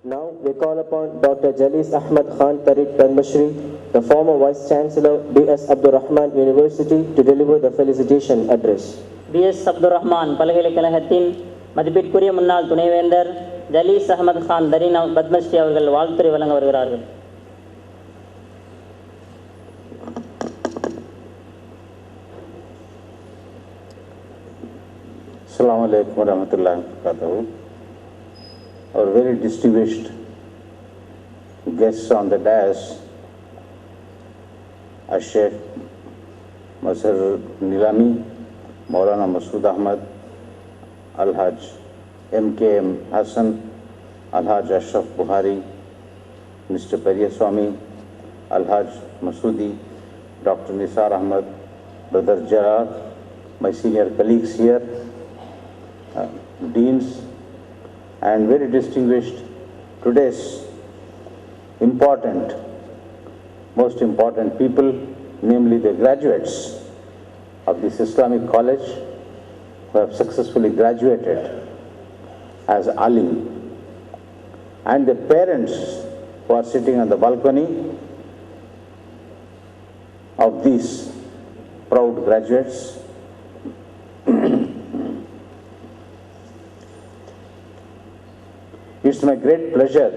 Now we call upon Dr. Jalis Ahmad Khan Tarid Tanmashri, the former Vice Chancellor, B.S. Abdurrahman University, to deliver the felicitation address. B.S. Abdur Rahman பல்கலைக்கழகத்தின் மதிப்பிற்குரிய முன்னாள் துணைவேந்தர் ஜலீஸ் அஹமது கான் தரீன் பத்மஸ்ரீ அவர்கள் வாழ்த்துரை வழங்க வருகிறார்கள். Assalamu alaikum warahmatullahi wabarakatuh. Our very distinguished guests on the dais, Sheikh Masar Nilami, Maulana Masood Ahmad, Al-Hajj M.K.M. Hassan, Al-Hajj Ashraf Buhari, Mr. Periyaswamy, Al-Hajj Masoodi, Dr. Nisar Ahmad, Brother Jarrah, my senior colleagues here, deans, and very distinguished today's most important people, namely the graduates of this Islamic college who have successfully graduated as alim, and the parents who are sitting on the balcony of these proud graduates. It's my great pleasure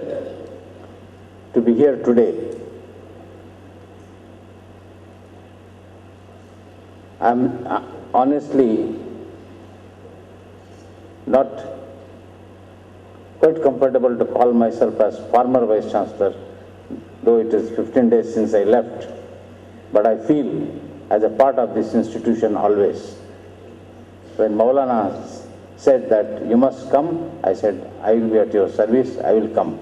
to be here today. I'm honestly not quite comfortable to call myself as former Vice Chancellor, though it is 15 days since I left, but I feel as a part of this institution always. When Maulana said that you must come, I said, I will be at your service, I will come.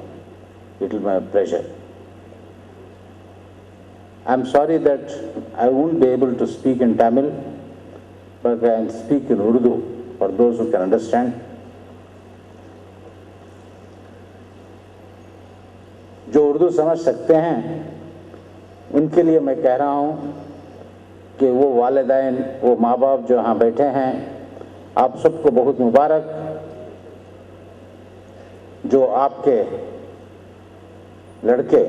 It will be my pleasure. I am sorry that I won't be able to speak in Tamil, but I can speak in Urdu for those who can understand. जो उर्दू समझ सकते हैं उनके लिए मैं कह रहा हूँ कि वो वालिदैन, वो माँ बाप जो यहाँ बैठे हैं, आप सबको बहुत मुबारक जो आपके लड़के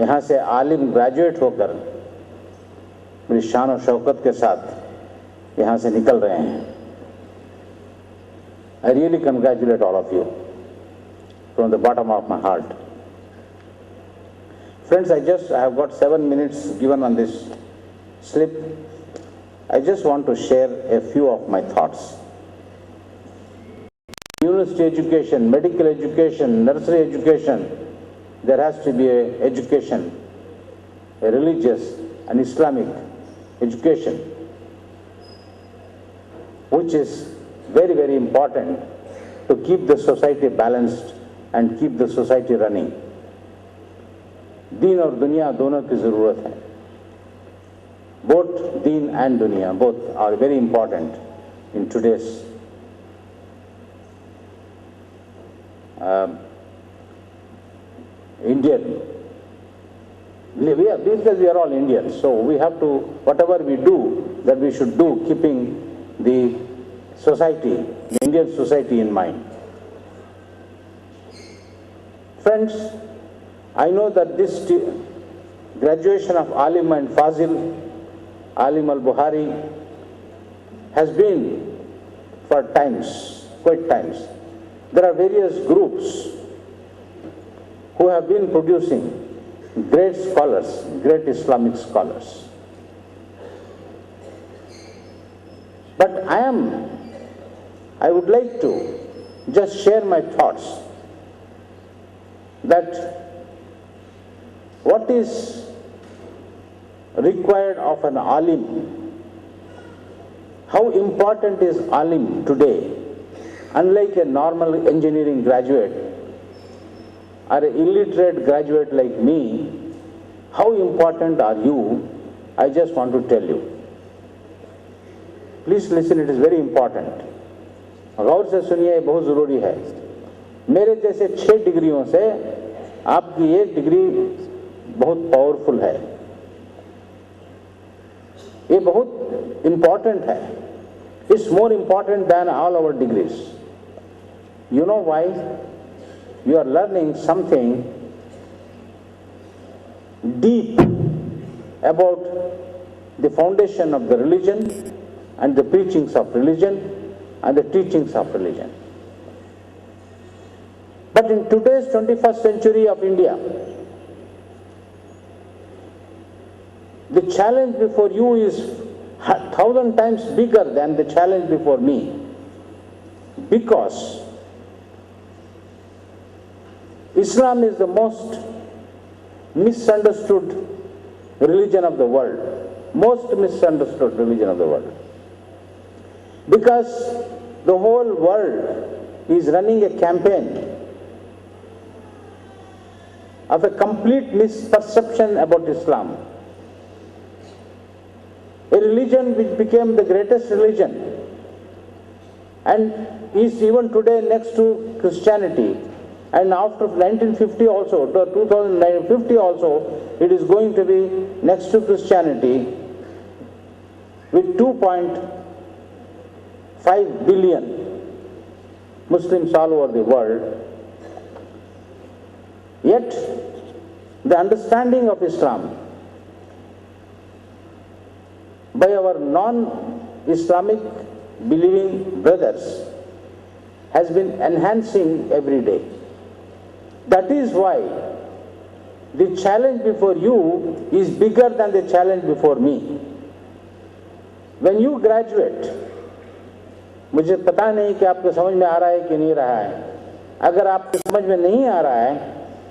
यहाँ से आलिम ग्रेजुएट होकर बड़ी शान और शौकत के साथ यहाँ से निकल रहे हैं. I really congratulate all of you from the bottom of my heart. Friends, I have got 7 minutes given on this slip. I just want to share a few of my thoughts. University education, medical education, nursery education, there has to be a education, a religious and Islamic education, which is very, very important to keep the society balanced and keep the society running. दीन और दुनिया दोनों की ज़रूरत है. Both deen and dunya, both are very important in today's Indian. Because we are all Indians, so we have to, whatever we do, that we should do keeping the society, the Indian society in mind. Friends, I know that this graduation of Alim and Fazil, Alim al-Buhari, has been for times, quite times. There are various groups who have been producing great scholars, great Islamic scholars. But I would like to just share my thoughts that what is required of an alim, how important is alim today, unlike a normal engineering graduate or an illiterate graduate like me, how important are you? I just want to tell you. Please listen, it is very important. गौर से सुनिए, ये बहुत ज़रूरी है. मेरे जैसे 6 डिग्रियों से आपकी एक डिग्री बहुत पावरफुल है. ये बहुत इम्पॉर्टेंट है. It's more important than all our degrees. You know why? you are learning something deep about the foundation of the religion and the preachings of religion and the teachings of religion. But in today's 21st century of India, the challenge before you is 1,000 times bigger than the challenge before me, because Islam is the most misunderstood religion of the world, most misunderstood religion of the world, because the whole world is running a campaign of a complete misperception about Islam, a religion which became the greatest religion and is even today next to Christianity. And after 1950 also, to 2050 also, it is going to be next to Christianity with 2.5 billion Muslims all over the world. Yet, the understanding of Islam by our non-Islamic believing brothers has been enhancing every day. That is why the challenge before you is bigger than the challenge before me. When you graduate, मुझे पता नहीं कि आपको समझ में आ रहा है कि नहीं रहा है. अगर आपको समझ में नहीं आ रहा है,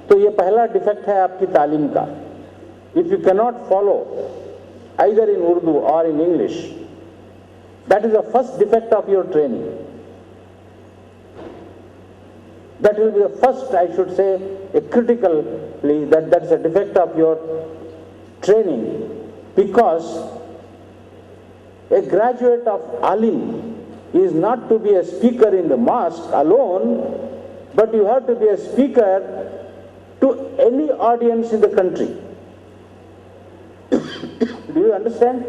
तो ये पहला डिफेक्ट है आपकी तालीम का. If you cannot follow either in Urdu or in English, that is the first defect of your training. That will be the first, I should say, a critically, that is a defect of your training, because a graduate of Alim is not to be a speaker in the mosque alone, but you have to be a speaker to any audience in the country. Do you understand?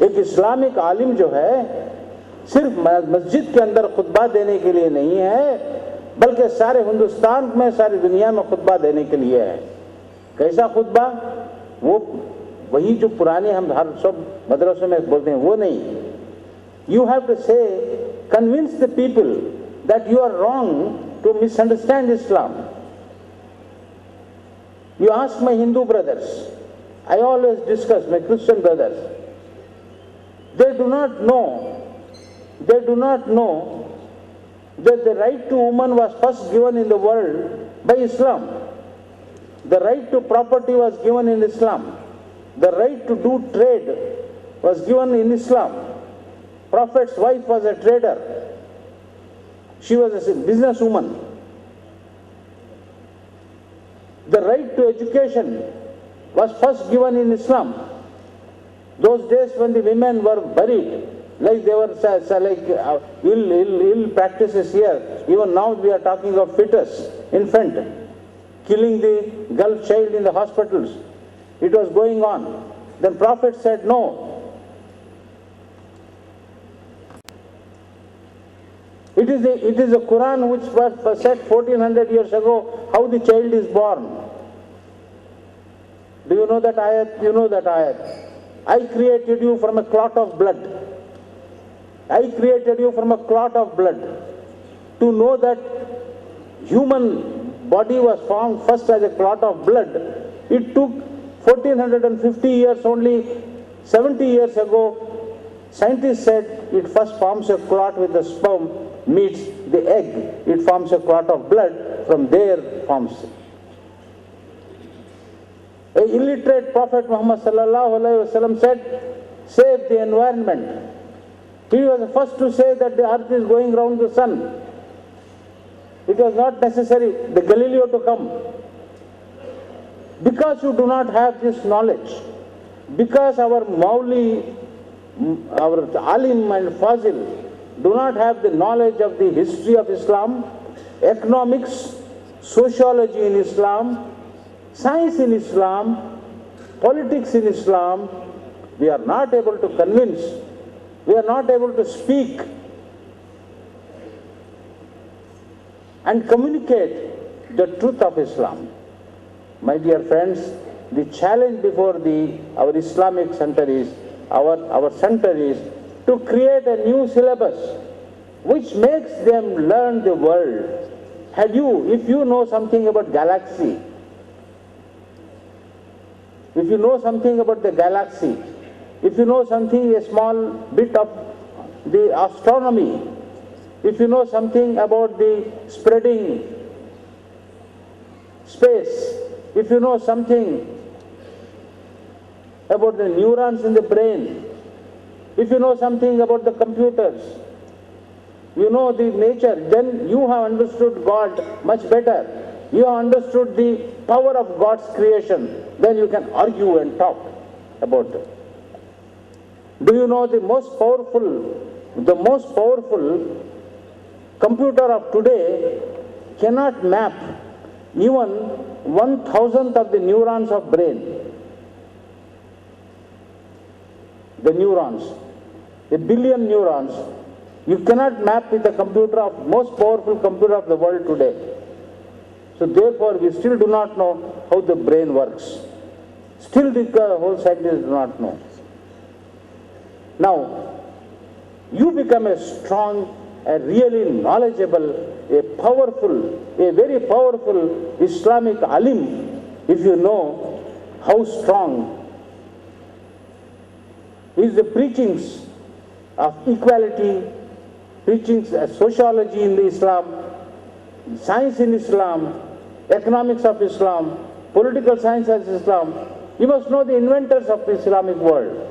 एक Islamic आलिम जो है सिर्फ मस्जिद के अंदर खुतबा देने के लिए नहीं है, बल्कि सारे हिंदुस्तान में, सारी दुनिया में खुतबा देने के लिए है. कैसा खुतबा? वो वही जो पुराने हम हर सब मदरसों में बोलते हैं, वो नहीं. You have to say, convince the people that you are wrong to misunderstand Islam. You ask my Hindu brothers, I always discuss my Christian brothers. They do not know that the right to woman was first given in the world by Islam. The right to property was given in Islam. The right to do trade was given in Islam. Prophet's wife was a trader. She was a businesswoman. The right to education was first given in Islam. Those days when the women were buried, like they were ill practices here. Even now we are talking of fetus, infant, killing the girl child in the hospitals. It was going on. Then Prophet said no. It is the Quran which was said 1400 years ago how the child is born. Do you know that ayat? You know that ayat. I created you from a clot of blood. I created you from a clot of blood. To know that human body was formed first as a clot of blood, it took 1450 years only. 70 years ago, scientists said it first forms a clot with the sperm meets the egg. It forms a clot of blood. From there forms. A illiterate Prophet Muhammad sallallahu alaihi wasallam said, save the environment. He was the first to say that the earth is going round the sun. It was not necessary, the Galileo to come. Because you do not have this knowledge, because our Mauli, our Alim and Fazil do not have the knowledge of the history of Islam, economics, sociology in Islam, science in Islam, politics in Islam, we are not able to convince, we are not able to speak and communicate the truth of Islam. My dear friends, the challenge before our Islamic center is, our center is to create a new syllabus which makes them learn the world. If you know something about galaxy, if you know something about the galaxy, if you know something, a small bit of the astronomy, if you know something about the spreading space, if you know something about the neurons in the brain, if you know something about the computers, you know the nature, then you have understood God much better. You have understood the power of God's creation. Then you can argue and talk about it. Do you know the most powerful computer of today cannot map even 1,000th of the neurons of brain. The neurons, a billion neurons, you cannot map with the computer of most powerful computer of the world today. So therefore, we still do not know how the brain works. Still the whole scientists do not know. Now, you become a strong, a really knowledgeable, a very powerful Islamic alim if you know how strong is the preachings of equality, preachings of sociology in the Islam, science in Islam, economics of Islam, political science of Islam. You must know the inventors of the Islamic world.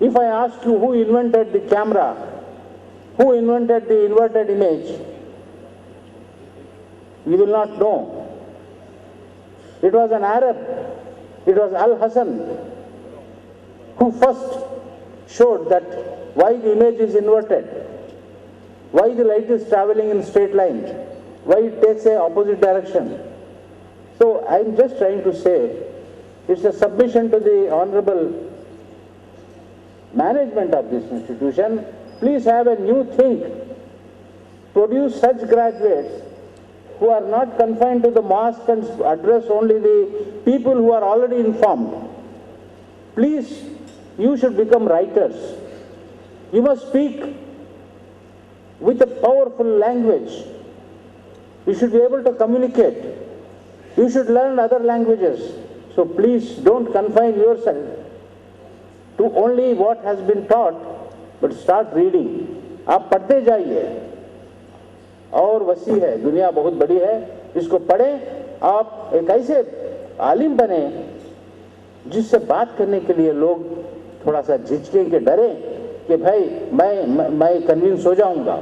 If I ask you who invented the camera, who invented the inverted image, you will not know. It was an Arab, it was Al-Hasan, who first showed that why the image is inverted, why the light is traveling in straight line, why it takes a opposite direction. So I am just trying to say, it's a submission to the honorable management of this institution. Please have a new think. Produce such graduates who are not confined to the mosque and address only the people who are already informed. Please, you should become writers. You must speak with a powerful language. You should be able to communicate. You should learn other languages. So please don't confine yourself to only what has been taught, but start reading. आप पढ़ते जाइए, और वसी है, दुनिया बहुत बड़ी है, इसको पढ़ें, आप एक ऐसे आलिम बने जिससे बात करने के लिए लोग थोड़ा सा झिझकें के डरें कि भाई मैं कन्विंस हो जाऊंगा।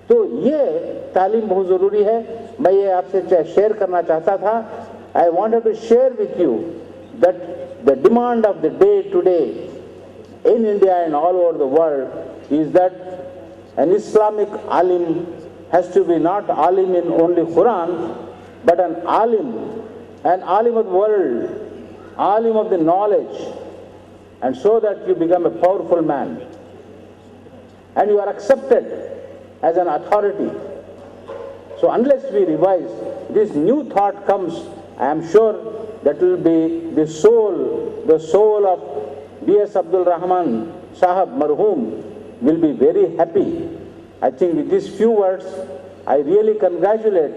तो ये तालीम बहुत ज़रूरी है। मैं ये आपसे शेयर करना चाहता था। I wanted to share with you that the demand of the day today in India and all over the world is that an Islamic alim has to be not alim in only Quran, but an alim of the world, alim of the knowledge, and so that you become a powerful man and you are accepted as an authority. So unless we revise, this new thought comes, I am sure that will be the soul of B.S. Abdul Rahman Sahab Marhoom will be very happy. I think with these few words, I really congratulate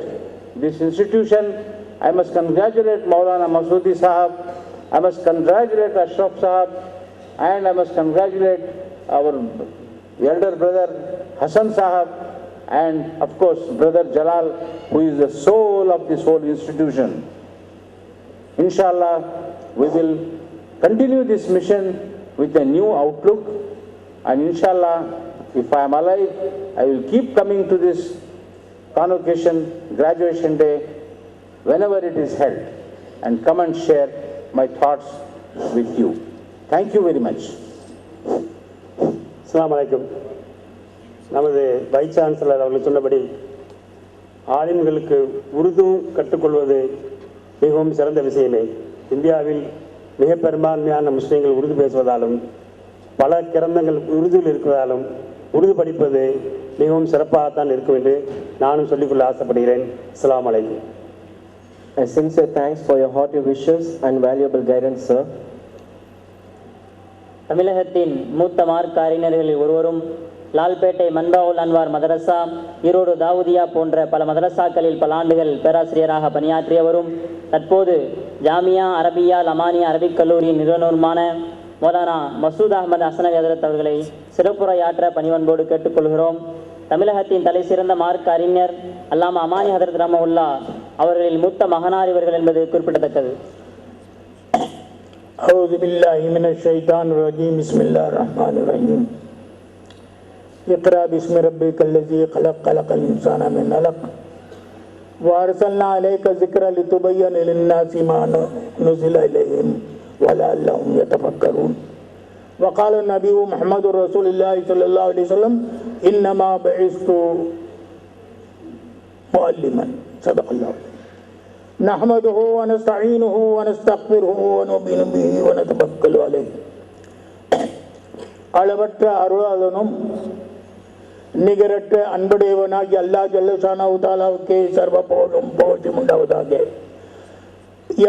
this institution. I must congratulate Maulana Masoodi Sahab, I must congratulate Ashraf Sahab, and I must congratulate our elder brother Hassan Sahab, and of course brother Jalal, who is the soul of this whole institution. Inshallah, we will continue this mission with a new outlook, and inshallah, if I am alive, I will keep coming to this convocation, graduation day, whenever it is held, and come and share my thoughts with you. Thank you very much. Assalamu alaikum. நமது vice chancellor அவர்கள் சொன்னபடி ஆலிம்களுக்கு உருது கற்றுக்கொள்வது மிகவும் சிறந்த விஷயமே. இந்தியாவில் மிக பெரும்பான்மையான முஸ்லீம்கள் உருது பேசுவதாலும் பல கிரந்தங்கள் உருதுவில் இருக்கிறதாலும் உருது படிப்பது மிகவும் சிறப்பாகத்தான் இருக்கும் என்று நானும் சொல்லிக்கொள்ள ஆசைப்படுகிறேன். அஸ்ஸலாமு அலைக்கும். A sincere thanks for your hearty wishes and valuable guidance, sir. தமிழகத்தின் மூத்த மார்க்க அறிஞர்களில் ஒருவரும் லால்பேட்டை மன்பாவுல் அன்வார் மதரசா, ஈரோடு தாவூதியா போன்ற பல மதரசாக்களில் பல ஆண்டுகள் பேராசிரியராக பணியாற்றியவரும் தற்போது ஜாமியா அரபியா லமானியா அரபிக் கல்லூரியின் நிறுவனருமான மௌலானா மசூத் அகமது ஹசனவி ஹதரத் அவர்களை சிறப்புரையாற்ற பணிவன்போடு கேட்டுக்கொள்கிறோம். தமிழகத்தின் தலை சிறந்த மார்க்க அறிஞர் அல்லாமா அமானி ஹதரத் ரஹ்மத்துல்லா அவர்களில் மூத்த மகனார் இவர்கள் என்பது குறிப்பிடத்தக்கது. أعوذ بالله من الشيطان الرجيم بسم الله الرحمن الرحيم اقرأ باسم ربك الذي خلق خلق الإنسان من علق وأرسلنا عليك ذكرا لتبين للناس ما نزل إليهم ولعلهم يتفكرون وقال النبي محمد رسول الله صلى الله عليه وسلم إنما بعثت معلما صدق الله. نحمده ونستعينه ونستغفره ونؤمن به ونتوكل عليه. அளவற்ற அருளாளனும் நிகரற்ற அன்புடையவனாகி அல்லாஹ் ஜல்லஷானஹு தஆலாவுக்கே சர்வ புகழும் புகழ்ச்சியும் உண்டாவதாக.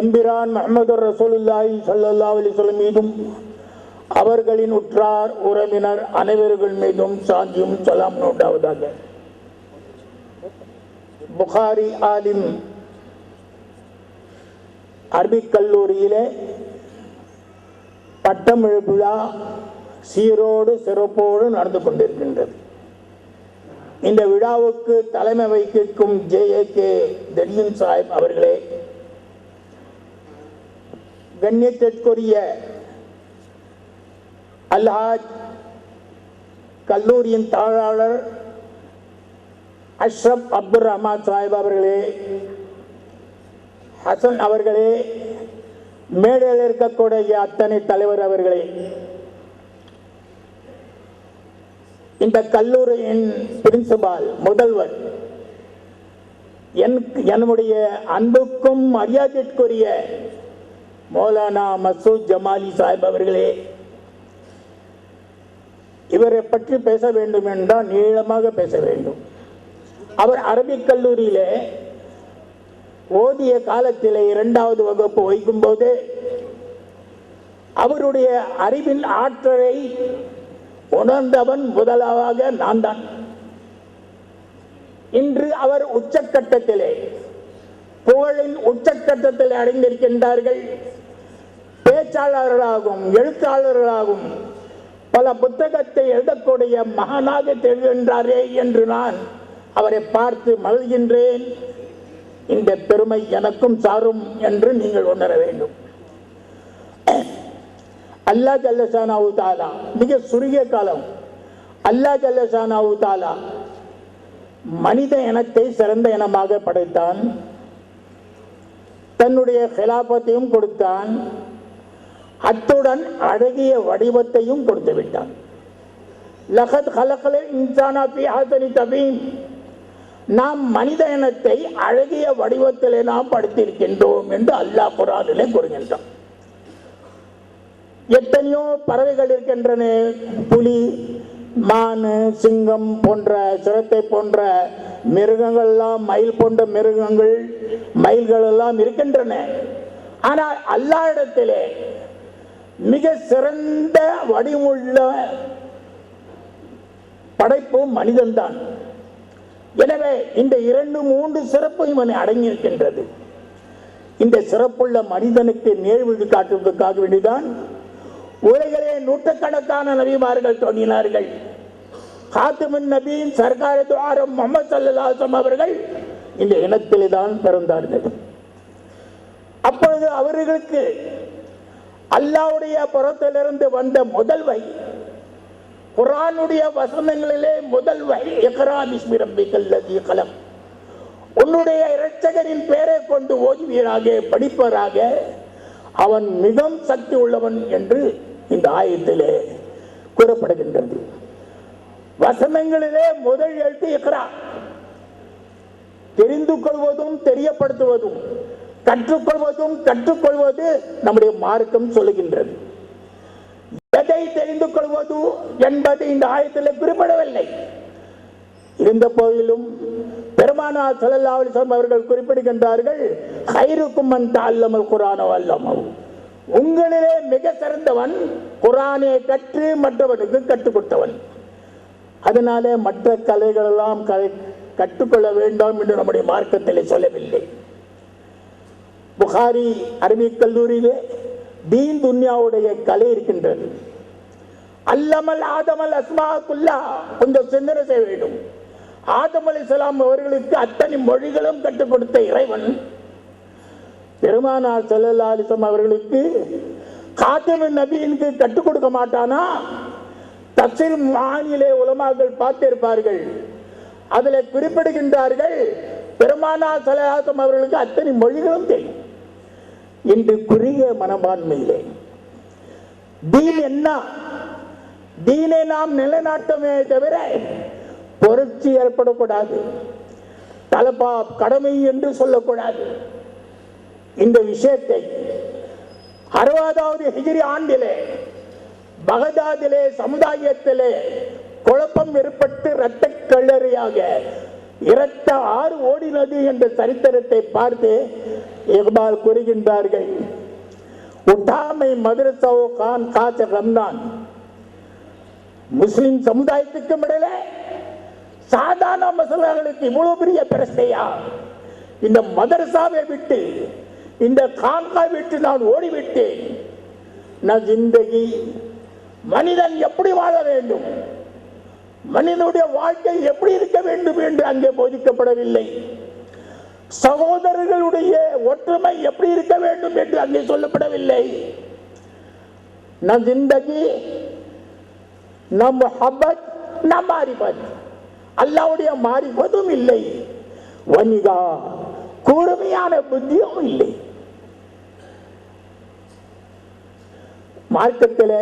எம்பிரான் முஹம்மது ரசூலுல்லாஹி ஸல்லல்லாஹு அலைஹி வஸல்லம் மீதும் அவர்களின் உற்றார் உறவினர் அனைவர்கள் மீதும் சாந்தியும் சலாமும் உண்டாவதாக. புகாரி ஆலிம் அரபிக் கல்லூரியிலே பட்டமிழு விழா சீரோடு சிறப்போடு நடந்து கொண்டிருக்கின்றது. இந்த விழாவுக்கு தலைமை வகிக்கும் JAK தடியன் சாஹிப் அவர்களே, கண்ணியத்திற்குரிய அல்ஹாஜ் கல்லூரியின் தாளாளர் அஷ்ரப் அப்துல் ரஹ்மான் சாஹிப் அவர்களே, ஹசன் அவர்களே, மேடையில் இருக்கக்கூடிய அத்தனை தலைவர் அவர்களே, இந்த கல்லூரியின் பிரின்சிபால் முதல்வர், என்னுடைய அன்புக்கும் மரியாதைக்குரிய மௌலானா மசூத் ஜமாலி சாஹிப் அவர்களே, இவரை பற்றி பேச வேண்டும் என்றால் நீளமாக பேச வேண்டும். அவர் அரபிக் கல்லூரியிலே ஓதிய காலத்திலே 2வது வகுப்பு வைக்கும் போது அவருடைய அறிவின் ஆற்றலை உணர்ந்தவன் முதலாக நான் தான். இன்று அவர் உச்சக்கட்டத்திலே, புகழின் உச்சக்கட்டத்தில் அடைந்திருக்கின்றார்கள். பேச்சாளர்களாகவும் எழுத்தாளர்களாகவும் பல புத்தகத்தை எழுதக்கூடிய மகானாக திகழ்கின்றாரே என்று நான் அவரை பார்த்து மகிழ்கின்றேன். இந்த பெருமை எனக்கும் சாரும் என்று நீங்கள் உணர வேண்டும். அல்லாஹ் ஜல்லஷானஹு தஆலா மிக சுருங்கிய காலம் அல்லாஹ் ஜல்லஷானஹு தஆலா மனித இனத்தை சிறந்த இனமாக படைத்தான். தன்னுடைய ஹிலாபத்தையும் கொடுத்தான். அத்துடன் அழகிய வடிவத்தையும் கொடுத்து விட்டான். லகத் ஹலகல் இன்சான ஃபீ அஹ்சனி தக்வீம், நாம் மனித இனத்தை அழகிய வடிவத்திலே நாம் படைத்திருக்கின்றோம் என்று அல்லாஹ் குர்ஆனிலே கூறுகின்றான். எத்தனையோ பறவைகள் இருக்கின்றன. புலி, மான், சிங்கம் போன்ற, சிறுத்தை போன்ற மிருகங்கள் எல்லாம், மயில் போன்ற மிருகங்கள், மயில்கள் எல்லாம் இருக்கின்றன. ஆனால் அல்லாஹ்விடத்திலே மிக சிறந்த வடிவுள்ள படைப்பு மனிதன்தான். எனவே இந்த 2-3 சிறப்பு இவனை அடங்கியிருக்கின்றது. இந்த சிறப்புள்ள மனிதனுக்கு நேர்வழி காட்டுவதற்காக வேண்டிதான் உலகிலே நூற்றுக்கணக்கான நபிமார்கள் தோன்றினார்கள். காத்திமுன் நபியின் சர்க்கார் துஆரம் முஹம்மது ஸல்லல்லாஹு அலைஹி வஸல்லம் அவர்கள் இந்த இனத்திலே தான் பிறந்தார்கள். அப்பொழுது அவர்களுக்கு அல்லாஹ்வுடைய புறத்திலிருந்து வந்த முதல் வஹி, குர்ஆனுடைய வசனங்களிலே முதல் வஹி, இக்ரா பிஸ்மி ரப்பிக்கல் லதீ கலக், உன்னுடைய இரட்சகரின் பெயரை கொண்டு ஓதுவீராக, படிப்பராக, அவன் மிகவும் சக்தி உள்ளவன் என்று இந்த ஆயத்திலே கூறப்படுகின்றது. வசனங்களிலே முதல் எழுத்து இக்ரா. தெரிந்து கொள்வதும் தெரியப்படுத்துவதும் கற்றுக்கொள்வதும் கற்றுக்கொள்வது நம்முடைய மார்க்கம் சொல்லுகின்றது. எதை தெரிந்து கொள்வது என்பது இந்த ஆயத்தில் குறிப்பிடவில்லை. இருந்த போதிலும் பெருமானார் ஸல்லல்லாஹு அலைஹி வஸல்லம் அவர்கள் குறிப்பிடுகின்றார்கள், கைருக்கும் மன் தஅல்லமல் குர்ஆன வஅல்லமஹு, உங்களிலே மிக சிறந்தவன் குர்ஆனை கற்று மற்றவனுக்கு கற்றுக் கொடுத்தவன். அதனாலே மற்ற கலைகளெல்லாம் கற்றுக்கொள்ள வேண்டாம் என்று நம்முடைய மார்க்கத்திலே சொல்லவில்லை. புகாரி அரபிக் கல்லூரியிலே தீன் துன்யாவுடைய கலை இருக்கின்றது. அல்லமல் ஆதமல் அஸ்மாக்குல்லா, கொஞ்சம் சிந்தனை செய்ய வேண்டும். ஆதம் அலைஹிஸ்ஸலாம் அவர்களுக்கு அத்தனை மொழிகளும் கற்றுக் கொடுத்த இறைவன் பெருமானார் ஸல்லல்லாஹு அலைஹி வஸல்லம் அவர்களுக்கு காத்திமுன் நபியினுக்கு கற்றுக் கொடுக்க மாட்டானா? தஃசீர் மானியிலே உலமாக்கள் பார்த்திருப்பார்கள். அதில் குறிப்பிடுகின்றார்கள், பெருமானார் ஸல்லல்லாஹு அலைஹி வஸல்லம் அவர்களுக்கு அத்தனை மொழிகளும் தெரியும். இன்று குறுகிய மனப்பான்மையிலே தீன் என்ன, தீனை நாம் நிலைநாட்டமே தவிர புரட்சி ஏற்படக்கூடாது, தலப்பா கடமை என்று சொல்லக்கூடாது. இந்த விஷயத்தை 60வது ஹிஜ்ரி ஆண்டிலே பகதாதிலே சமுதாயத்திலே குழப்பம் ஏற்பட்டு இரத்த கல்லறையாக இரத்த ஆறு ஓடினது என்ற சரித்திரத்தை பார்த்து இக்பால் கூறுகின்றார்கள், உட்டாமை மதரசாவோ கான் காச்ச ரம்தான், முஸ்லிம் சமுதாயத்துக்கும் இடையில சாதாரண மசலாக்களுக்கு இவ்வளவு பெரிய பிரச்சனையா? இந்த மதரசாவை விட்டு இந்த கான்கா விட்டு நான் ஓடிவிட்டேன். நான் ஜிந்தகி, மனிதன் எப்படி வாழ வேண்டும், மனிதனுடைய வாழ்க்கை எப்படி இருக்க வேண்டும் என்று அங்கே போதிக்கப்படவில்லை. சகோதரர்களுடைய ஒற்றுமை எப்படி இருக்க வேண்டும் என்று அங்கே சொல்லப்படவில்லை. நம் ஜிந்தகி, நம் முஹப்பத், நம் மாரிஃபத், அல்லாஹ்வுடைய மாரிஃபத்தும் இல்லை, வனிகா கூர்மையான புத்தியும் இல்லை. மார்க்கத்தில்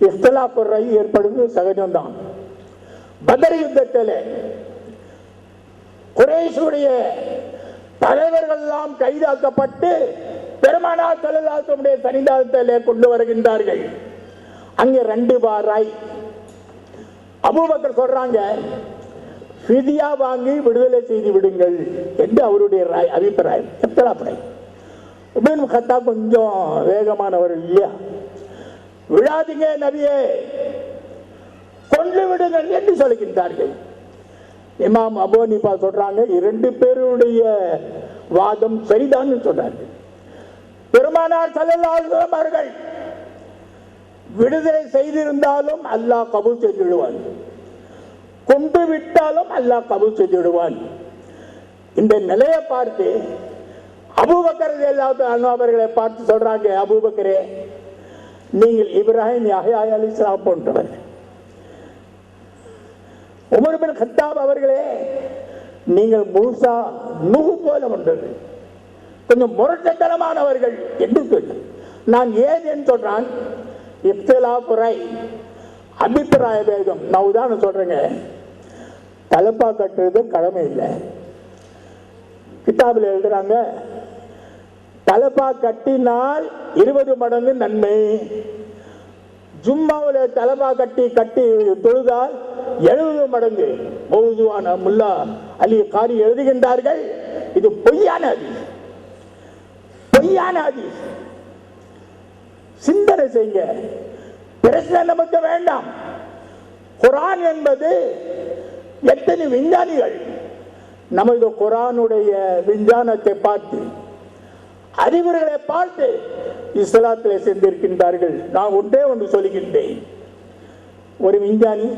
இஃப்திலாஃப் ரய் ஏற்படுவது சகஜம்தான். பத்ர் யுத்தத்தில் குறைஷுடைய தலைவர்கள் எல்லாம் கைதாக்கப்பட்டு பெருமானார் ஸல்லல்லாஹு அலைஹி வஸல்லம் சன்னிதானத்திலே கொண்டு வருகின்றார்கள். அங்கே 2 ராய். அபூபக்கர் சொல்றாங்க, ஃபிதியா வாங்கி விடுதலை செய்து விடுங்கள் என்று அவருடைய அபிப்பிராயம். இஃப்திலாஃப் ரய். இப்னு கத்தாப் கொஞ்சம் வேகமானவர் இல்லையா, விழாதீங்க நபியே, கொண்டு விடுங்கள் என்று சொல்கின்றார்கள். இமாம் அபூ ஹனீஃபா சொல்றாங்க, 2 பேருடைய வாதம் சரிதான் சொல்றார்கள். பெருமானார் ஸல்லல்லாஹு அலைஹி வஸல்லம் அவர்கள் விடுதலை செய்திருந்தாலும் அல்லாஹ் கபூல் செய்து விடுவான், கொண்டு விட்டாலும் அல்லாஹ் கபூல் செய்து விடுவான். இந்த நிலையை பார்த்து அபூபக்கர் ரலியல்லாஹு அன்ஹு அவர்களை பார்த்து சொல்றாங்க, அபூபக்கரே, நீங்கள் இப்ராஹிம் யஹ்யா அலைஹிஸ்ஸலாம் போன்றவர். உமர் பின் கத்தாப் அவர்களே, நீங்கள் மூசா நூஹ் போல ஒன்றவர், கொஞ்சம் முரட்டத்தனமானவர்கள் என்று சொல்லி நான் ஏன் சொல்றான். இஃப்திலாஃப் ரய், அபிப்பிராய வேகம். நான் உதாரணம் சொல்றேங்க, தலப்பா கட்டுறது கடமை இல்லை. கிதாபில் எழுதுறாங்க, தலப்பா கட்டினால் 20 மடங்கு நன்மை, ஜும்மாவில் தலப்பா கட்டி தொழுதால் 70 மடங்கு. மௌதுவான முல்லா அலி காரி எழுதுகின்றார்கள், இது பொய்யான ஹதீஸ், பொய்யான ஹதீஸ். சிந்தனை செய்ய பிரச்சனை நமக்கு வேண்டாம். குர்ஆன் என்பது எத்தனை விஞ்ஞானிகள் நமது குர்ஆனுடைய விஞ்ஞானத்தை பார்த்து, அறிவுரைகளை பார்த்து இஸ்லாத்தில் சென்றிருக்கின்றார்கள். நான் ஒன்று சொல்லுகின்றேன். ஒரு விஞ்ஞானி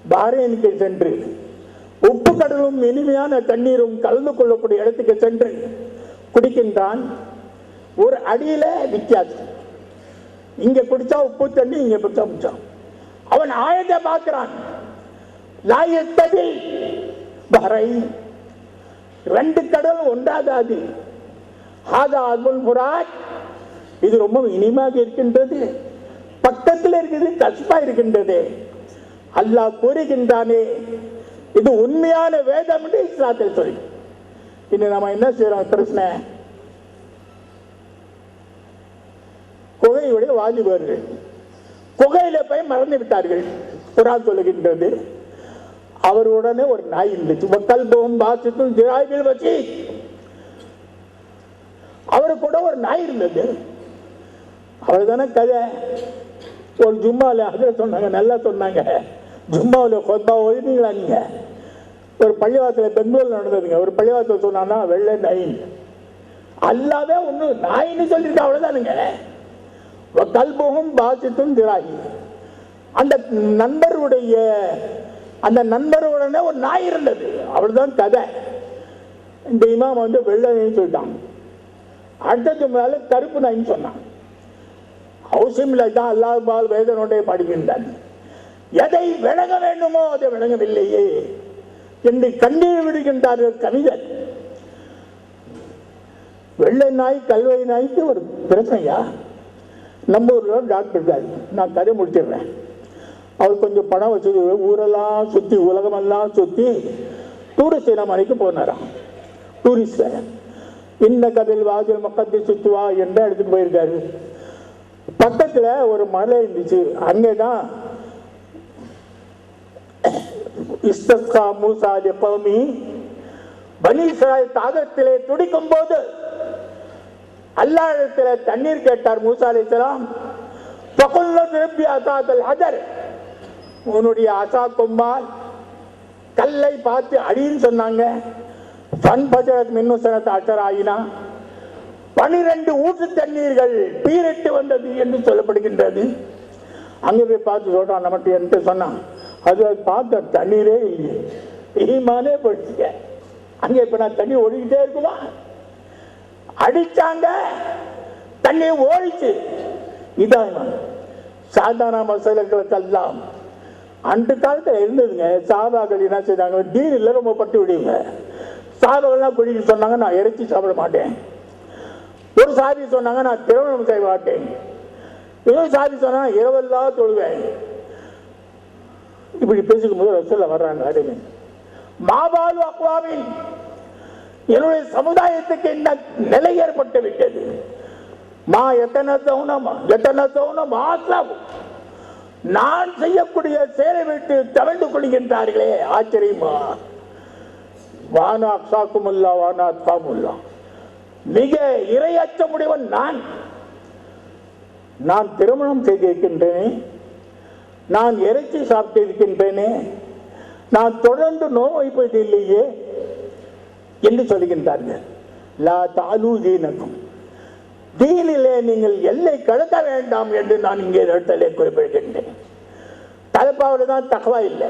பஹ்ரைனுக்கு சென்று உப்பு கடலும் இனிமையான தண்ணீரும் கலந்து கொள்ளக்கூடிய இடத்துக்கு சென்று குடிக்கின்றான். ஒரு அடியில வித்தியாசம், இங்க குடிச்சா உப்பு தண்ணி, இங்க குடிச்சா மிச்சம். அவன் ஆயத்தை பார்க்கிறான், லாயத்ததில் பஹ்ரைன், 2 கடல் ஒன்றாகாது. ஹாதா அஸ்புல் ஃபுராத், இது ரொம்ப இனிமையாக இருக்கின்றது, பக்கத்தில் இருக்குது, கஷ்பா இருக்கின்றது. அல்லாஹ் கூறுகின்றானே, இது உண்மையான வேதம் என்று இஸ்லாத்தில் சொல்லி. இன்னும் நம்ம என்ன செய்யறோம்? பிரச்சனை, குகையுடைய வாலிபர்கள் குகையில போய் மறந்து விட்டார்கள். குர்ஆன் சொல்லுகின்றது, அவர் உடனே ஒரு நாய் இருந்துச்சு. மக்கள் போகும் பாசித்தும் திராய்கள் வச்சு அவரு கூட ஒரு நாய் இருந்தது. அவ்வளவுதானே கதை. ஒரு ஜும்மாவில் அதில் சொன்னாங்க, நல்லா சொன்னாங்க. ஜும்மாவில் கொத்தா ஓய்னீங்களா நீங்க? ஒரு பள்ளிவாசல் பெங்களூர்ல நடந்ததுங்க. ஒரு பள்ளிவாசல் சொன்னா வெள்ளை நாய் அல்லாவே ஒண்ணு நாயின்னு சொல்லியிருக்க. அவ்வளவுதானுங்க. கல்புகும் பாசித்தும் திராகி. அந்த நண்பருடனே ஒரு நாய் இருந்தது. அவ்வளவுதான் கதை. இந்த இமாம் வெள்ளை நாயின்னு சொல்லிட்டான். அடுத்த ஜும்மால கருப்பு நாயின்னு சொன்னான். அவசியமில்லை தான் அல்லாஹ் வேதனோடைய பாடுகின்றான். எதை விளங்க வேண்டுமோ அதை விளங்கவில்லையே என்று கண்ணீர் விடுகின்றார்கள் கவிஞர். வெள்ளை நாய் கல்வை நாய்க்கு ஒரு பிரச்சனையா? நம்ம ஊர்ல டாக்டர் இருக்காரு. நான் கதை முடிச்சிடுறேன். அவர் கொஞ்சம் பணம் வச்சு ஊரெல்லாம் சுத்தி உலகமெல்லாம் சுத்தி டூரிஸ்ட் மலைக்கு போனாராம். டூரிஸ்ட் இந்த கதையில் வாஜல் மக்கத்தை சுத்துவா என்று எடுத்துட்டு போயிருக்காரு. பக்கத்துல ஒரு மலை இருந்துச்சு. அங்கேதான் இஸ்தஸ்கா மூசா லிகௌமி பனி இஸ்ராயீல் தாகத்திலே துடிக்கும் போது அல்லாஹ்விடத்திலே தண்ணீர் கேட்டார் மூசா அலைஹிஸ்ஸலாம். ஃபகுல் ரப்பி அஸாதல் ஹஜர், உன்னுடைய அசா கொம்பால் கல்லை பார்த்து அடின்னு சொன்னாங்க. ஃபன் பஜரத் மின்னு சனத் அஷராயினா, 12 ஊற்று தண்ணீர்கள் பீரிட்டு வந்தது என்று சொல்லப்படுகின்றது. அங்கே போய் பார்த்து சொல்றான், நம்மகிட்ட என்கிட்ட சொன்னான். அது பார்த்த தண்ணீரே இல்லையே, ஈமானே போயிடுச்சு. அங்கே இப்ப நான் தண்ணி ஓடிக்கிட்டே இருக்குமா? அடிச்சாங்க, தண்ணி ஓடிச்சு. இதான் சாதாரண மசாலர்களுக்கெல்லாம் அந்த காலத்தில் இருந்ததுங்க. சாபாக்கள் என்ன செய்தாங்க, தீன் இல்லை ரொம்ப பட்டு விடுங்க. சாபாக்கள்லாம் குடிக்க சொன்னாங்க, நான் இறைச்சி சாப்பிட மாட்டேன். ஒரு சாதி சொன்னாங்க, நான் திருமணம் செய்ய மாட்டேன். இன்னொரு சாதி சொன்னாங்க, இரவெல்லாம் தொழுவேன். இப்படி பேசிக்கும் போது ரசூலுல்லாஹ் வர்றாங்க. அருமை மாபாலு அக்வாமின், என்னுடைய சமுதாயத்துக்கு என்ன நிலை ஏற்பட்டு விட்டது. மா எத்தனை நான் செய்யக்கூடிய செயலை விட்டு தவிர்த்து கொள்கின்றார்களே, ஆச்சரியமா. வானா அக்ஸாக்குமுல்லா வானா அத்காமுல்லா, மிக இரையச்சமுடையவன் நான் திருமணம் செய்திருக்கின்றேனே, நான் இறைச்சி சாப்பிட்டு இருக்கின்றேனே, நான் தொடர்ந்து நோய் வைப்பது இல்லையே என்று சொல்கின்றார்கள். லா தாலு தீனக்கும், தீனிலே நீங்கள் எல்லை கடக்க வேண்டாம் என்று நான் இங்கே இடத்திலே குறிப்பிடுகின்றேன். தலைப்பாவில் தான் தக்வா இல்லை.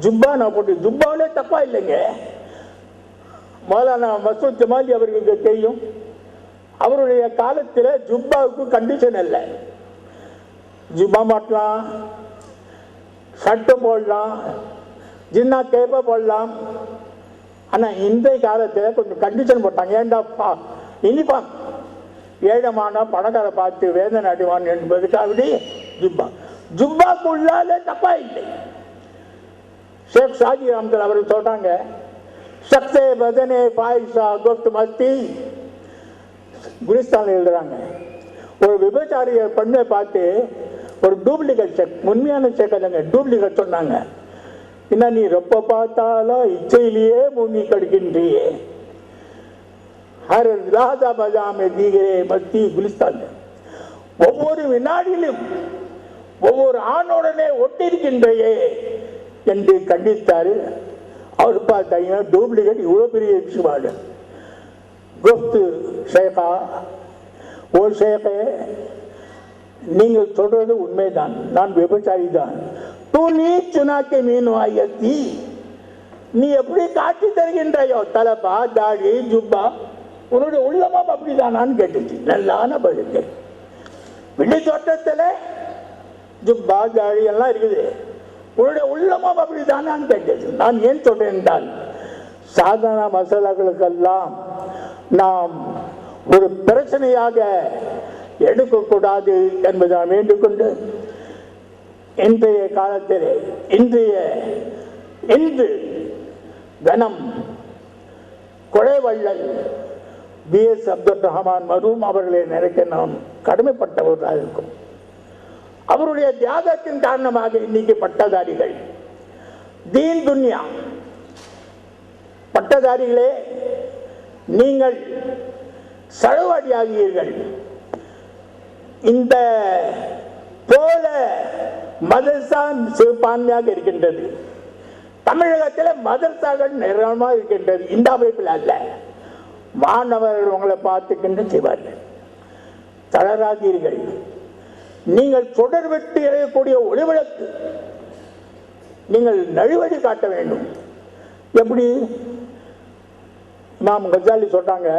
ஜுப்பா நான் போட்டு ஜுப்பாவிலே தக்வா இல்லைங்க. மௌலானா மசூத் ஜமாலி அவர்களுக்கு தெரியும். அவருடைய காலத்தில் ஜுப்பாவுக்கு கண்டிஷன் இல்லை. ஜுப்பா மாட்டலாம், சட்டை போடலாம், ஜின்னா கேப்ப போடலாம். ஆனால் இன்றைய காலத்தில் கொஞ்சம் கண்டிஷன் போட்டாங்க. ஏண்டாப்பா இனிப்பான் ஏழமான பணக்கார பார்த்து வேதனை அடைவான் என்பதுக்காக ஜுப்பாக்குள்ளாலே தப்பா இல்லை. ஷேக் ஷாஜி அஹமது அவர்கள் சொல்றாங்க, சக்தே பதனே பாயிஷா கோப்து மஸ்தி. குலிஸ்தான் எழுதுறாங்க, ஒரு விபச்சாரிய பெண்ணை பார்த்து ஒரு டூப்ளிகேட் செக், உண்மையான செக் இல்லைங்க, டூப்ளிகேட் சொன்னாங்க. என்ன நீ ரொம்ப பார்த்தாலும் இச்சையிலேயே மூங்கி கடுக்கின்றியே. ஒவ்வொரு வினாடியிலும் ஒவ்வொரு ஆணுடனே ஒட்டிருக்கின்றையே என்று கண்டித்தாரு. அவர் பார்த்தாங்க டூப்ளிகேட் இவ்வளவு பெரிய விஷயமாடு. குப்து ஷேகா, ஓ ஷேகே, நீங்கள் சொல்றது உண்மைதான், நான் விபச்சாரி தான். தூ நீ சுனாக்கே மீன் வாயத்தி, நீ எப்படி காட்சி தருகின்றாயோ, தலப்பா தாடி ஜுப்பா, உன்னுடைய உள்ளமும் அப்படிதானான்னு கேட்டுச்சு. நல்லான பதில். விழி தோட்டத்தில் ஜுப்பா தாடி எல்லாம் இருக்குது, உன்னுடைய உள்ளமும் அப்படிதானான்னு கேட்டுச்சு. நான் ஏன் சொல்றேன் என்றால், சாதாரண மசாலாக்களுக்கெல்லாம் நாம் ஒரு பிரச்சனையாக எடுக்கக்கூடாது என்பதை நான் வேண்டிக்கொண்டு, இன்றைய காலத்தில் இன்று கனம் கொலைவள்ளல் BS அப்துல் ரஹ்மான் மரூம் அவர்களை நினைக்க நாம் கடமைப்பட்டவர்களாக இருக்கும். அவருடைய தியாகத்தின் காரணமாக இன்னைக்கு பட்டதாரிகள் தீன் துன்யா. பட்டதாரிகளே, நீங்கள் சளவாடியாகிறீர்கள். இந்த போல மதரசா சிறுபான்மையாக இருக்கின்றது. தமிழகத்தில் மதரசாக்கள் நிரந்தரமாக இருக்கின்றது. இந்த அமைப்பில் அல்ல. மாணவர்கள் உங்களை பார்த்துக்கின்ற செய்வார்கள். தளராகிறீர்கள். நீங்கள் தொடர் விட்டு எழக்கூடிய ஒளிவிளக்கு. நீங்கள் நழுவடி காட்ட வேண்டும். எப்படி? இமாம் கசாலி சொல்றாங்க,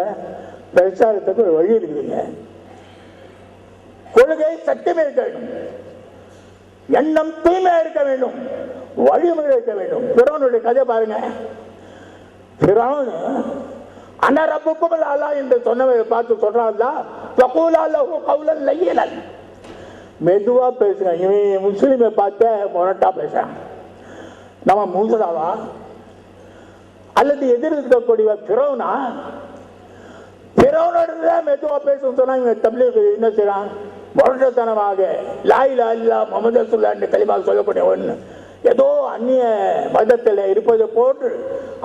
பிரச்சாரத்துக்கு ஒரு வழி இருக்குதுங்க. கொள்கை சட்டமே இருக்க வேண்டும், எண்ணம் தூய்மையா இருக்க வேண்டும், வழிமுறை இருக்க வேண்டும். பிறவனுடைய கதை பாருங்க. பிறவன் அண்ணா ரப்புக்கும் அல்லா என்று சொன்னவரை பார்த்து சொல்றாங்களா, மெதுவா பேசுங்க. இவன் முஸ்லீமை பார்த்து மொரட்டா பேசுறான். நம்ம மூசலாவா அல்லது எதிர் இருக்கக்கூடிய பிறவனா? பிறவனோட மெதுவா பேச சொன்னா இவன் தப்லீக் என்ன செய்யறான்? மொரட்டத்தனமாக லா இலாஹ இல்லல்லாஹ் முஹம்மது ரசூலுல்லாஹ் என்ற கலிமாவை சொல்லக்கூடிய ஒன்று ஏதோ அந்நிய மதத்தில் இருப்பது போன்று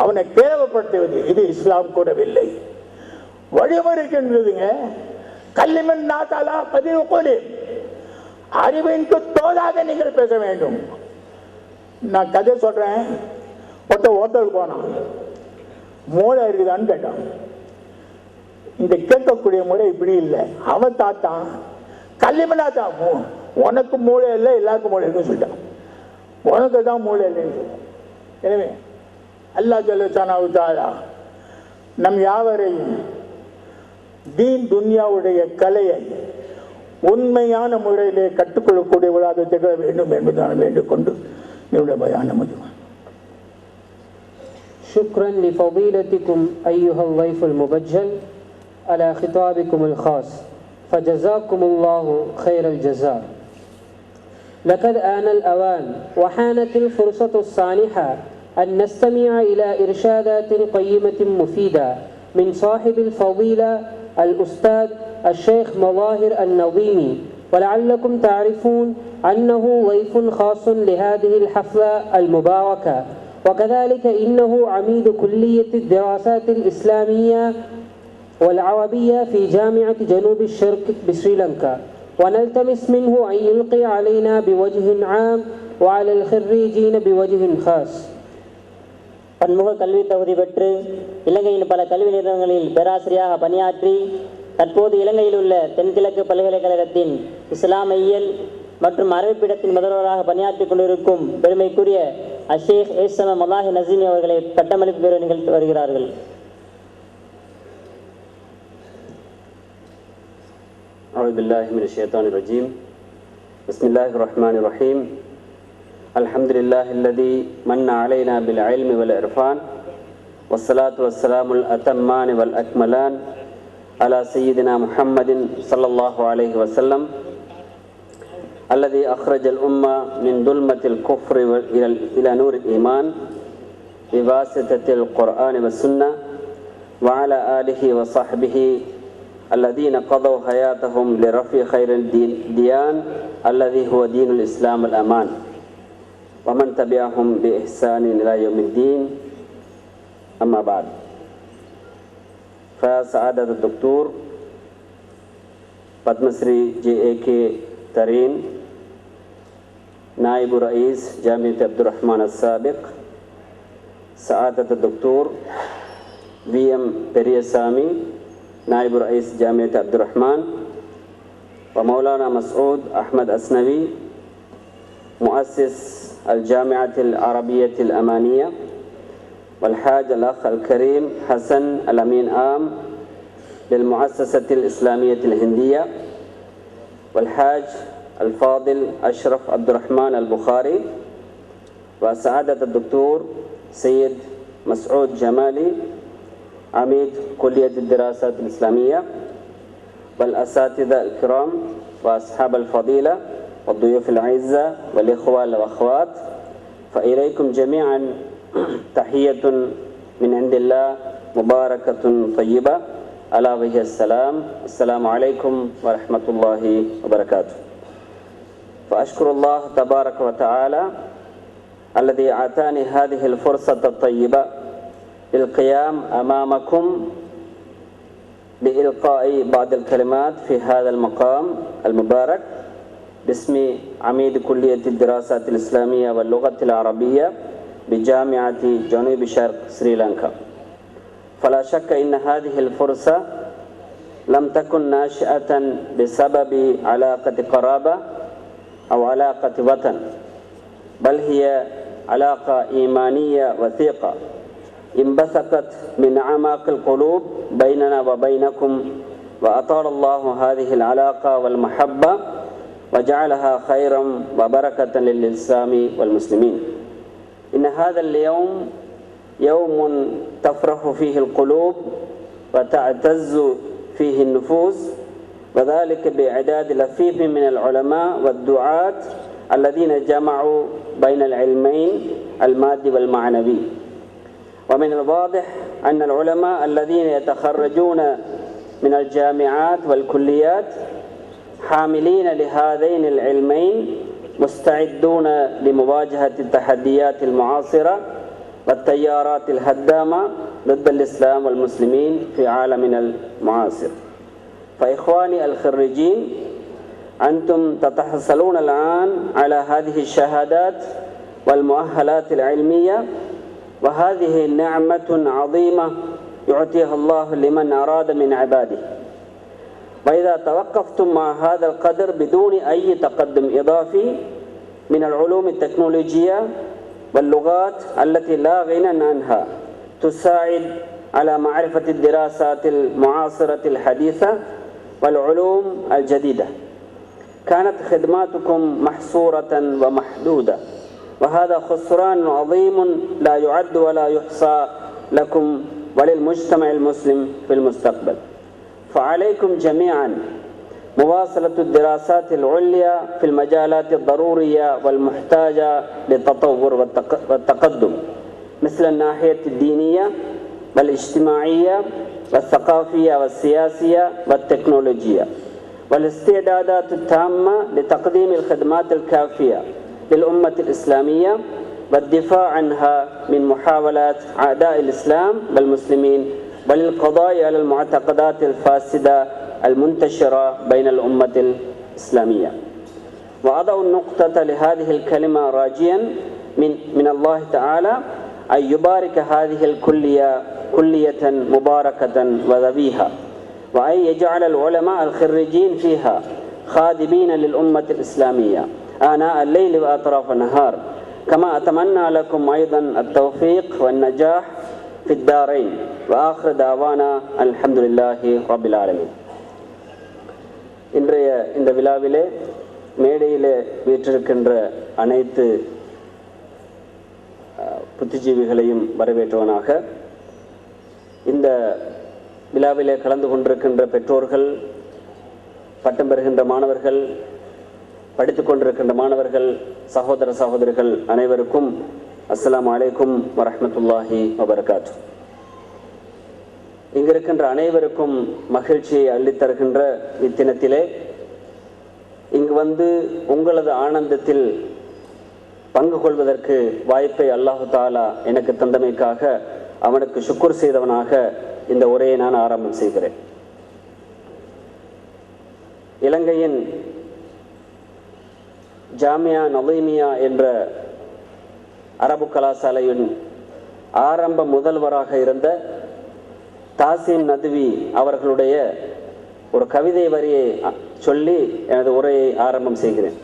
அவனை கேவலப்படுத்துவது இது இஸ்லாம் கூடவில்லை. வழிமுறைக்கின்றதுங்க. கல்லிமன் நாத்தாலா பதிவு கோலி, அறிவின்கு தோதாக நீங்கள் பேச வேண்டும். நான் கதை சொல்றேன். ஹோட்டலுக்கு போனான், மூளை இருக்குதான்னு கேட்டான். இந்த கேட்கக்கூடிய முறை இப்படி இல்லை. அவன் தாத்தான் கல்லிமனாத்தா, உனக்கு மூளை இல்லை, எல்லாருக்கும் மூளை இருக்குன்னு சொல்லிட்டான். உனக்கு தான் மூளை இல்லைன்னு. எனவே அல்லாஹ் ஜல்ல ஷானஹு தஆலா நம் யாவரையும் தீன் துன்யாவுடைய கலையை உண்மையான முறையிலே கற்றுக்கொள்ளக்கூடியவர்களாக திகழ வேண்டும் என்பதை நான் வேண்டிக்கொண்டு என்னுடைய பயான முடியும். شكرا لفضيلتكم أيها الضيف المبجل على خطابكم الخاص، فجزاكم الله خير الجزاء. لقد آن الأوان وحانت الفرصة الصالحة أن نستمع إلى إرشادات قيمة مفيدة من صاحب الفضيلة الأستاذ الشيخ مظاهر النظيمي، ولعلكم تعرفون أنه ضيف خاص لهذه الحفلة المباركة، وكذلك إنه عميد كلية الدراسات الإسلامية والعربية في جامعة جنوب الشرق بسريلانكا، ونلتمس منه أن يلقي علينا بوجه عام وعلى الخريجين بوجه خاص. பன்முக கல்வி தகுதி பெற்று இலங்கையின் பல கல்வி நிறுவனங்களில் பேராசிரியராக பணியாற்றி தற்போது இலங்கையில் உள்ள தென்கிழக்கு பல்கலைக்கழகத்தின் இஸ்லாமியல் மற்றும் அரபிப்பீடத்தின் முதல்வராக பணியாற்றி கொண்டிருக்கும் பெருமைக்குரிய அஷேக் ஏசம மல்லாஹி நசீமி அவர்களை பட்டமளிப்பு பெற நிகழ்த்தி வருகிறார்கள். أعوذ بالله من الشيطان الرجيم. بسم الله الرحمن الرحيم. الحمد لله الذي من علينا بالعلم والعرفان، والصلاة والسلام الأتمان والأكملان على سيدنا محمد صلى الله عليه وسلم الذي أخرج الأمة من ظلمة الكفر إلى نور الإيمان بواسطة القرآن والسنة، وعلى آله وصحبه الذين قضوا حياتهم لرفع خير الديان الذي هو دين الإسلام الأمان، ومن تبعهم بإحسان إلى يوم الدين. أما بعد، فسعادة الدكتور पद्मश्री JAK तरीन, नायब rice जामियत Abdurrahman अस्साबिक, Saadat doctor VM पेरियसामी, नायब रईस जामियत अब्दुर्रहमान, व मौलाना मसूद अहमद असनवी, मुअस्सिस الجامعة العربية الأمانية، والحاج الأخ الكريم حسن الأمين عام للمؤسسة الإسلامية الهندية، والحاج الفاضل أشرف عبد الرحمن البخاري، وسعادة الدكتور سيد مسعود جمالي عميد كلية الدراسات الإسلامية، والأساتذة الكرام وأصحاب الفضيلة والضيوف الأعزة والإخوة والأخوات، فإليكم جميعا تحية من عند الله مباركة طيبة، ألا وهي السلام. السلام عليكم ورحمة الله وبركاته. فأشكر الله تبارك وتعالى الذي أعطاني هذه الفرصة الطيبة للقيام أمامكم بإلقاء بعض الكلمات في هذا المقام المبارك باسم عميد كلية الدراسات الإسلامية واللغة العربية بجامعة جنوب شرق سريلانكا. فلا شك إن هذه الفرصة لم تكن ناشئة بسبب علاقة قرابة أو علاقة وطن، بل هي علاقة إيمانية وثيقة انبثقت من أعماق القلوب بيننا وبينكم، وأطال الله هذه العلاقة والمحبة وجعلها خيرا وبركة للإسلام والمسلمين. إن هذا اليوم يوم تفرح فيه القلوب وتعتز فيه النفوس، وذلك بإعداد لفيف من العلماء والدعاة الذين جمعوا بين العلمين المادي والمعنوي. ومن الواضح أن العلماء الذين يتخرجون من الجامعات والكليات حاملين لهذين العلمين مستعدون لمواجهة التحديات المعاصرة والتيارات الهدامة ضد الإسلام والمسلمين في عالمنا المعاصر. فإخواني الخريجين، أنتم تتحصلون الآن على هذه الشهادات والمؤهلات العلمية، وهذه نعمة عظيمة يعطيها الله لمن أراد من عباده. وإذا توقفتم مع هذا القدر بدون أي تقدم إضافي من العلوم التكنولوجية واللغات التي لا غنى عنها تساعد على معرفة الدراسات المعاصرة الحديثة والعلوم الجديدة، كانت خدماتكم محصورة ومحدودة، وهذا خسران عظيم لا يعد ولا يحصى لكم وللمجتمع المسلم في المستقبل. فعليكم جميعا مواصلة الدراسات العليا في المجالات الضرورية والمحتاجة للتطور والتقدم، مثل الناحية الدينية والاجتماعية والثقافية والسياسية والتكنولوجية، والاستعدادات التامة لتقديم الخدمات الكافية للأمة الإسلامية والدفاع عنها من محاولات أعداء الإسلام والمسلمين، وللقضاء على المعتقدات الفاسدة المنتشرة بين الأمة الإسلامية. وأضع النقطة لهذه الكلمة راجيا من الله تعالى أن يبارك هذه الكلية كلية مباركة وذبيحة، وأن يجعل العلماء الخريجين فيها خادمين للأمة الإسلامية آناء الليل وأطراف النهار، كما أتمنى لكم أيضا التوفيق والنجاح في الدارين. وآخر دعوانا الحمد لله رب العالمين. இன்றைய இந்த விழாவிலே மேடையிலே வீற்றிருக்கின்ற அனைத்து புத்திஜீவிகளையும் வரவேற்றவனாக, இந்த விழாவிலே கலந்து கொண்டிருக்கின்ற பெற்றோர்கள், பட்டம் பெறுகின்ற மாணவர்கள், படித்துக் கொண்டிருக்கின்ற மாணவர்கள், சகோதர சகோதரிகள் அனைவருக்கும் அஸ்ஸலாமு அலைக்கும் வரஹ்மத்துல்லாஹி வபரகாத்து. இங்கிருக்கின்ற அனைவருக்கும் மகிழ்ச்சியை அள்ளித்தருகின்ற இத்தினத்திலே இங்கு வந்து உங்களது ஆனந்தத்தில் பங்கு கொள்வதற்கு வாய்ப்பை அல்லாஹு தாலா எனக்கு தந்தமைக்காக அவனுக்கு ஷுக்குர் செய்தவனாக இந்த உரையை நான் ஆரம்பம் செய்கிறேன். இலங்கையின் ஜாமியா நலீமியா என்ற அரபு கலாசாலையின் ஆரம்ப முதல்வராக இருந்த தாசிம் நதுவி அவர்களுடைய ஒரு கவிதை வரியை சொல்லி எனது உரையை ஆரம்பம் செய்கிறேன்.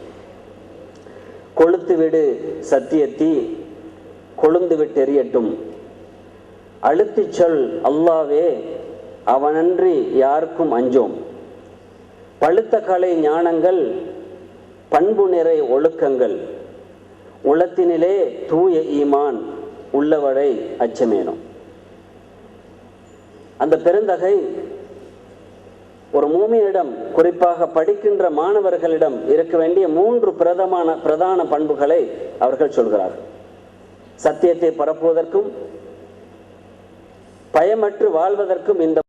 கொளுத்து விடு சத்தியத்தி கொழுந்து விட்டு எரியட்டும், அழுத்திச் சொல் அல்லாவே அவனன்றி யாருக்கும் அஞ்சோம், பழுத்த கலை ஞானங்கள் பண்பு நிறை ஒழுக்கங்கள் உளத்தினிலே தூய ஈமான் உள்ளவரை அச்சமேனும். அந்த பெருந்தகை ஒரு மூமியிடம், குறிப்பாக படிக்கின்ற மாணவர்களிடம் இருக்க வேண்டிய 3 பிரதான பண்புகளை அவர்கள் சொல்கிறார்கள். சத்தியத்தை பரப்புவதற்கும் பயமற்று வாழ்வதற்கும் இந்த